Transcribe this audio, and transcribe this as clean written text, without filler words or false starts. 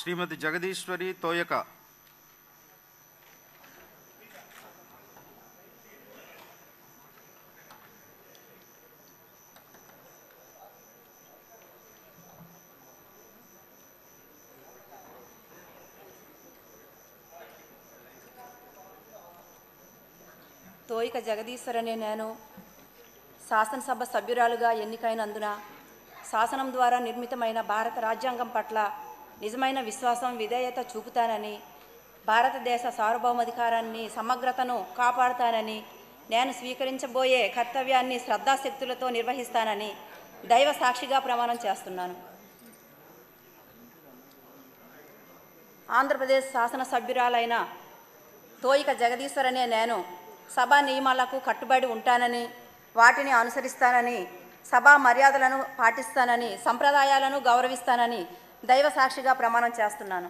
శ్రీమతి జగదీశ్వరి తోయక. తోయిక జగదీశ్వర్ అనే నేను శాసనసభ సభ్యురాలుగా ఎన్నికైనందున శాసనం ద్వారా నిర్మితమైన భారత రాజ్యాంగం పట్ల నిజమైన విశ్వాసం విధేయత చూపుతానని, భారతదేశ సార్వభౌమాధికారాన్ని సమగ్రతను కాపాడుతానని, నేను స్వీకరించబోయే కర్తవ్యాన్ని శ్రద్ధాశక్తులతో నిర్వహిస్తానని దైవ సాక్షిగా ప్రమాణం చేస్తున్నాను. ఆంధ్రప్రదేశ్ శాసనసభ్యురాలైన తోయిక జగదీశ్వర్ అనే నేను సభా నియమాలకు కట్టుబడి ఉంటానని, వాటిని అనుసరిస్తానని, సభా మర్యాదలను పాటిస్తానని, సంప్రదాయాలను గౌరవిస్తానని దైవ సాక్షిగా ప్రమాణం చేస్తున్నాను.